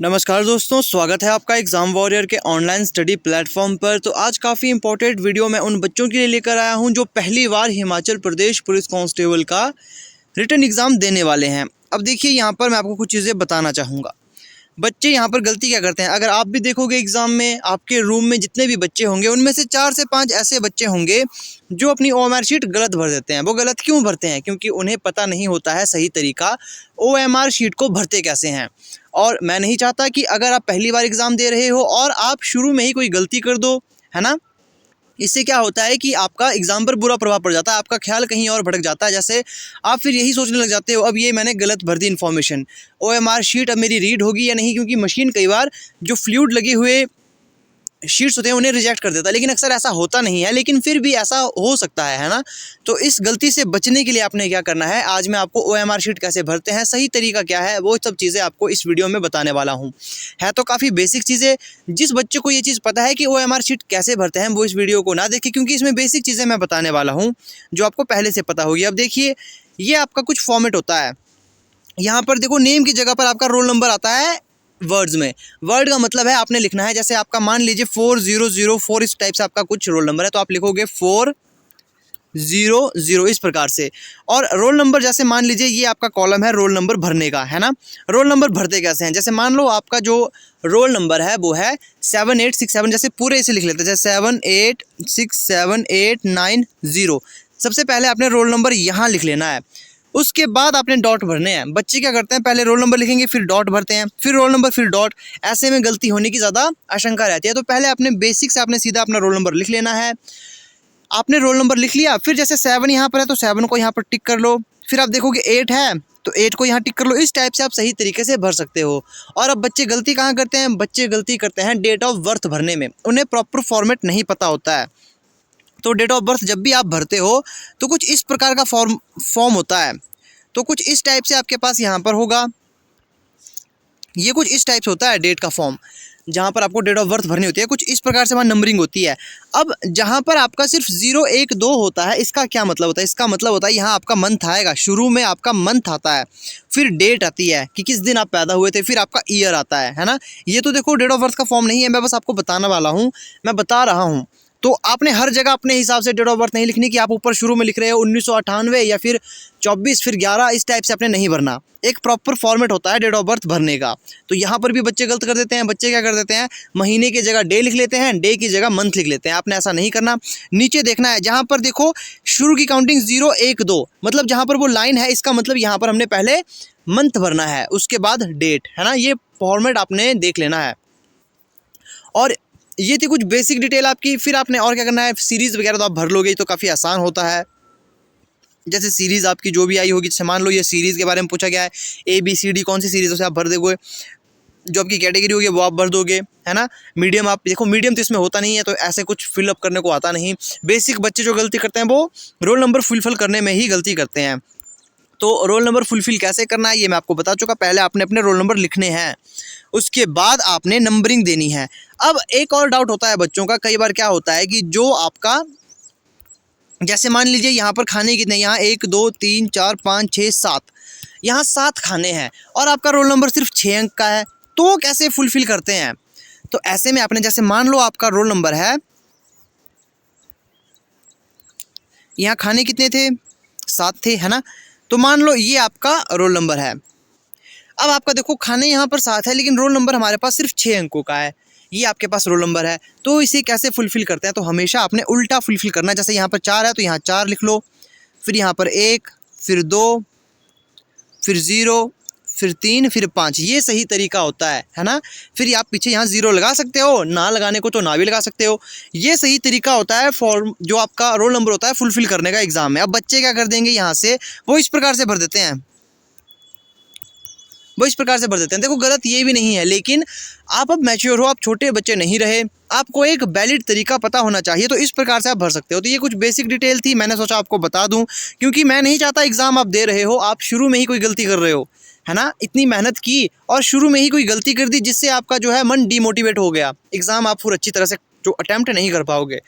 नमस्कार दोस्तों, स्वागत है आपका एग्ज़ाम वॉरियर के ऑनलाइन स्टडी प्लेटफॉर्म पर। तो आज काफ़ी इंपॉर्टेंट वीडियो मैं उन बच्चों के लिए लेकर आया हूं जो पहली बार हिमाचल प्रदेश पुलिस कांस्टेबल का रिटन एग्ज़ाम देने वाले हैं। अब देखिए, यहाँ पर मैं आपको कुछ चीज़ें बताना चाहूँगा। बच्चे यहाँ पर गलती क्या करते हैं, अगर आप भी देखोगे एग्ज़ाम में, आपके रूम में जितने भी बच्चे होंगे उनमें से 4 से 5 ऐसे बच्चे होंगे जो अपनी ओएमआर शीट गलत भर देते हैं। वो गलत क्यों भरते हैं? क्योंकि उन्हें पता नहीं होता है सही तरीका ओएमआर शीट को भरते कैसे हैं। और मैं नहीं चाहता कि अगर आप पहली बार एग्ज़ाम दे रहे हो और आप शुरू में ही कोई गलती कर दो, है ना। इससे क्या होता है कि आपका एग्ज़ाम पर बुरा प्रभाव पड़ जाता है, आपका ख्याल कहीं और भटक जाता है। जैसे आप फिर यही सोचने लग जाते हो, अब ये मैंने गलत भर दी इन्फॉर्मेशन, ओएमआर शीट अब मेरी रीड होगी या नहीं, क्योंकि मशीन कई बार जो फ्लूइड लगे हुए शीट्स होते हैं उन्हें रिजेक्ट कर देता है। लेकिन अक्सर ऐसा होता नहीं है, लेकिन फिर भी ऐसा हो सकता है ना। तो इस गलती से बचने के लिए आपने क्या करना है, आज मैं आपको ओएमआर शीट कैसे भरते हैं, सही तरीका क्या है, वो सब चीज़ें आपको इस वीडियो में बताने वाला हूँ। है तो काफ़ी बेसिक चीज़ें। जिस बच्चे को ये चीज़ पता है कि ओएमआर शीट कैसे भरते हैं, वो इस वीडियो को ना देखे, क्योंकि इसमें बेसिक चीज़ें मैं बताने वाला हूँ जो आपको पहले से पता होगी। अब देखिए, ये आपका कुछ फॉर्मेट होता है। यहाँ पर देखो, नेम की जगह पर आपका रोल नंबर आता है वर्ड्स में। वर्ड का मतलब है आपने लिखना है, जैसे आपका मान लीजिए 4004, इस टाइप से आपका कुछ रोल नंबर है, तो आप लिखोगे 400 इस प्रकार से। और रोल नंबर, जैसे मान लीजिए ये आपका कॉलम है रोल नंबर भरने का, है ना। रोल नंबर भरते कैसे हैं, जैसे मान लो आपका जो रोल नंबर है वो है 7867, जैसे पूरे इसे लिख लेते हैं, जैसे 786789 सबसे पहले आपने रोल नंबर यहाँ लिख लेना है। उसके बाद आपने डॉट भरने हैं। बच्चे क्या करते हैं, पहले रोल नंबर लिखेंगे, फिर डॉट भरते हैं, फिर रोल नंबर, फिर डॉट। ऐसे में गलती होने की ज़्यादा आशंका रहती है। तो पहले आपने बेसिक से आपने सीधा अपना रोल नंबर लिख लेना है। आपने रोल नंबर लिख लिया, फिर जैसे 7 यहाँ पर है तो 7 को यहाँ पर टिक कर लो। फिर आप देखोगे 8 है तो 8 को यहाँ टिक कर लो। इस टाइप से आप सही तरीके से भर सकते हो। और अब बच्चे गलती कहाँ करते हैं, बच्चे गलती करते हैं डेट ऑफ बर्थ भरने में। उन्हें प्रॉपर फॉर्मेट नहीं पता होता है। तो डेट ऑफ बर्थ जब भी आप भरते हो तो कुछ इस प्रकार का फॉर्म होता है। तो कुछ इस टाइप से आपके पास यहाँ पर होगा, ये कुछ इस टाइप से होता है डेट का फॉर्म, जहाँ पर आपको डेट ऑफ बर्थ भरनी होती है। कुछ इस प्रकार से वहाँ नंबरिंग होती है। अब जहाँ पर आपका सिर्फ 0 1 2 होता है, इसका क्या मतलब होता है, इसका मतलब होता है यहाँ आपका मंथ आएगा, शुरू में आपका मंथ आता है, फिर डेट आती है कि किस दिन आप पैदा हुए थे, फिर आपका ईयर आता है ना। ये तो देखो डेट ऑफ बर्थ का फॉर्म नहीं है, मैं बस आपको बताने वाला हूँ, मैं बता रहा हूँ। तो आपने हर जगह अपने हिसाब से डेट ऑफ बर्थ नहीं लिखनी कि आप ऊपर शुरू में लिख रहे हो 1998 या फिर 24 फिर 11, इस टाइप से आपने नहीं भरना। एक प्रॉपर फॉर्मेट होता है डेट ऑफ बर्थ भरने का। तो यहाँ पर भी बच्चे गलत कर देते हैं। बच्चे क्या कर देते हैं, महीने की जगह डे लिख लेते हैं, डे की जगह मंथ लिख लेते हैं। आपने ऐसा नहीं करना। नीचे देखना है, जहाँ पर देखो शुरू की काउंटिंग 0 1 2, मतलब जहाँ पर वो लाइन है, इसका मतलब यहाँ पर हमने पहले मंथ भरना है, उसके बाद डेट, है ना। ये फॉर्मेट आपने देख लेना है। और ये थी कुछ बेसिक डिटेल आपकी। फिर आपने और क्या करना है, सीरीज़ वगैरह तो आप भर लोगे तो काफ़ी आसान होता है। जैसे सीरीज़ आपकी जो भी आई होगी, जैसे मान लो ये सीरीज़ के बारे में पूछा गया है, ABCD कौन सी सीरीज़ से आप भर दोगे, जो आपकी कैटेगरी होगी वो आप भर दोगे, है ना। मीडियम, आप देखो मीडियम तो इसमें होता नहीं है, तो ऐसे कुछ फिलअप करने को आता नहीं। बेसिक बच्चे जो गलती करते हैं वो रोल नंबर फुलफिल करने में ही गलती करते हैं। तो रोल नंबर फुलफिल कैसे करना है ये मैं आपको बता चुका। पहले आपने अपने रोल नंबर लिखने हैं, उसके बाद आपने नंबरिंग देनी है। अब एक और डाउट होता है बच्चों का, कई बार क्या होता है कि जो आपका, जैसे मान लीजिए यहाँ पर खाने कितने, यहाँ 1 2 3 4 5 6 7, यहाँ 7 खाने हैं और आपका रोल नंबर सिर्फ 6 अंक का है, तो कैसे फुलफिल करते हैं। तो ऐसे में आपने, जैसे मान लो आपका रोल नंबर है, यहाँ खाने कितने थे, 7 थे, है ना। तो मान लो ये आपका रोल नंबर है। अब आपका देखो खाने यहाँ पर 7 है, लेकिन रोल नंबर हमारे पास सिर्फ 6 अंकों का है। ये आपके पास रोल नंबर है, तो इसे कैसे फुलफिल करते हैं, तो हमेशा आपने उल्टा फुलफिल करना है। जैसे यहाँ पर 4 है तो यहाँ 4 लिख लो, फिर यहाँ पर 1, फिर 2, फिर 0, फिर 3, फिर 5। ये सही तरीका होता है ना। फिर आप पीछे यहाँ 0 लगा सकते हो, ना लगाने को तो ना भी लगा सकते हो। ये सही तरीका होता है फॉर्म, जो आपका रोल नंबर होता है फुलफिल करने का एग्जाम में। अब बच्चे क्या कर देंगे, यहाँ से वो इस प्रकार से भर देते हैं, देखो गलत ये भी नहीं है, लेकिन आप अब मैच्योर हो, आप छोटे बच्चे नहीं रहे, आपको एक वैलिड तरीका पता होना चाहिए, तो इस प्रकार से आप भर सकते हो। तो ये कुछ बेसिक डिटेल थी, मैंने सोचा आपको बता दूं, क्योंकि मैं नहीं चाहता एग्ज़ाम आप दे रहे हो, आप शुरू में ही कोई गलती कर रहे हो, है ना। इतनी मेहनत की और शुरू में ही कोई गलती कर दी, जिससे आपका जो है मन डीमोटिवेट हो गया, एग्ज़ाम आप पूरी अच्छी तरह से जो अटैम्प्ट नहीं कर पाओगे।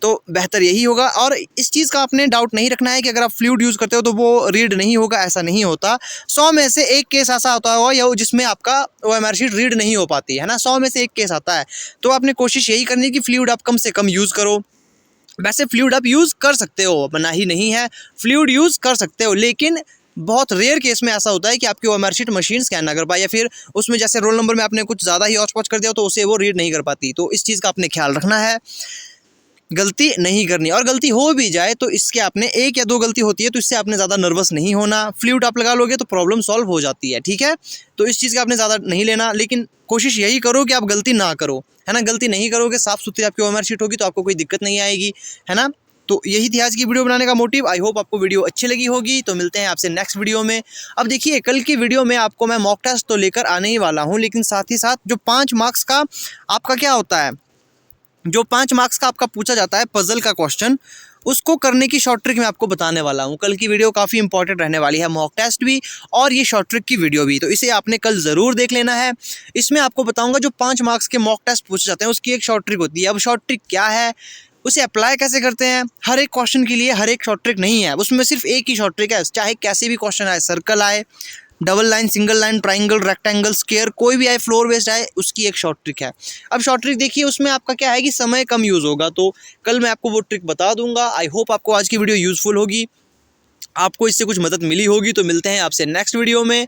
तो बेहतर यही होगा। और इस चीज़ का आपने डाउट नहीं रखना है कि अगर आप फ्लूइड यूज़ करते हो तो वो रीड नहीं होगा, ऐसा नहीं होता। 100 में से एक केस ऐसा होता होगा या जिसमें आपका OMR शीट रीड नहीं हो पाती है ना, 100 में से एक केस आता है। तो आपने कोशिश यही करनी है कि फ्लूइड आप कम से कम यूज़ करो। वैसे फ्लूइड आप यूज़ कर सकते हो, मना ही नहीं है, फ्लूइड यूज़ कर सकते हो, लेकिन बहुत रेयर केस में ऐसा होता है कि आपकी OMR शीट मशीन स्कैन ना कर पाए, या फिर उसमें जैसे रोल नंबर में आपने कुछ ज़्यादा ही औच-पौच कर दिया तो उसे वो रीड नहीं कर पाती। तो इस चीज़ का आपने ख्याल रखना है, गलती नहीं करनी। और गलती हो भी जाए तो इसके आपने 1 या 2 गलती होती है तो इससे आपने ज़्यादा नर्वस नहीं होना। फ्लूइड आप लगा लोगे तो प्रॉब्लम सॉल्व हो जाती है, ठीक है। तो इस चीज़ का आपने ज़्यादा नहीं लेना, लेकिन कोशिश यही करो कि आप गलती ना करो, है ना। गलती नहीं करोगे, साफ सुथरी आपकी OMR शीट होगी तो आपको कोई दिक्कत नहीं आएगी, है ना। तो यही थी आज की वीडियो बनाने का मोटिव। आई होप आपको वीडियो अच्छी लगी होगी। तो मिलते हैं आपसे नेक्स्ट वीडियो में। अब देखिए, कल की वीडियो में आपको मैं मॉक टेस्ट तो लेकर आने ही वाला हूँ, लेकिन साथ ही साथ जो 5 मार्क्स का आपका क्या होता है, जो 5 मार्क्स का आपका पूछा जाता है पजल का क्वेश्चन, उसको करने की शॉर्ट ट्रिक मैं आपको बताने वाला हूँ। कल की वीडियो काफ़ी इंपॉर्टेंट रहने वाली है, मॉक टेस्ट भी और ये शॉर्ट ट्रिक की वीडियो भी, तो इसे आपने कल ज़रूर देख लेना है। इसमें आपको बताऊंगा जो 5 मार्क्स के मॉक टेस्ट पूछे जाते हैं उसकी एक शॉर्ट ट्रिक होती है। अब शॉर्ट ट्रिक क्या है, उसे अप्लाई कैसे करते हैं, हर एक क्वेश्चन के लिए हर एक शॉर्ट ट्रिक नहीं है, उसमें सिर्फ एक ही शॉर्ट ट्रिक है। चाहे कैसे भी क्वेश्चन आए, सर्कल आए, double line, single line, triangle, rectangle, square, कोई भी आए, फ्लोर बेस्ड आए, उसकी एक शॉर्ट ट्रिक है। अब शॉर्ट ट्रिक देखिए, उसमें आपका क्या है कि समय कम यूज़ होगा, तो कल मैं आपको वो ट्रिक बता दूंगा। आई होप आपको आज की वीडियो यूज़फुल होगी, आपको इससे कुछ मदद मिली होगी। तो मिलते हैं आपसे नेक्स्ट वीडियो में।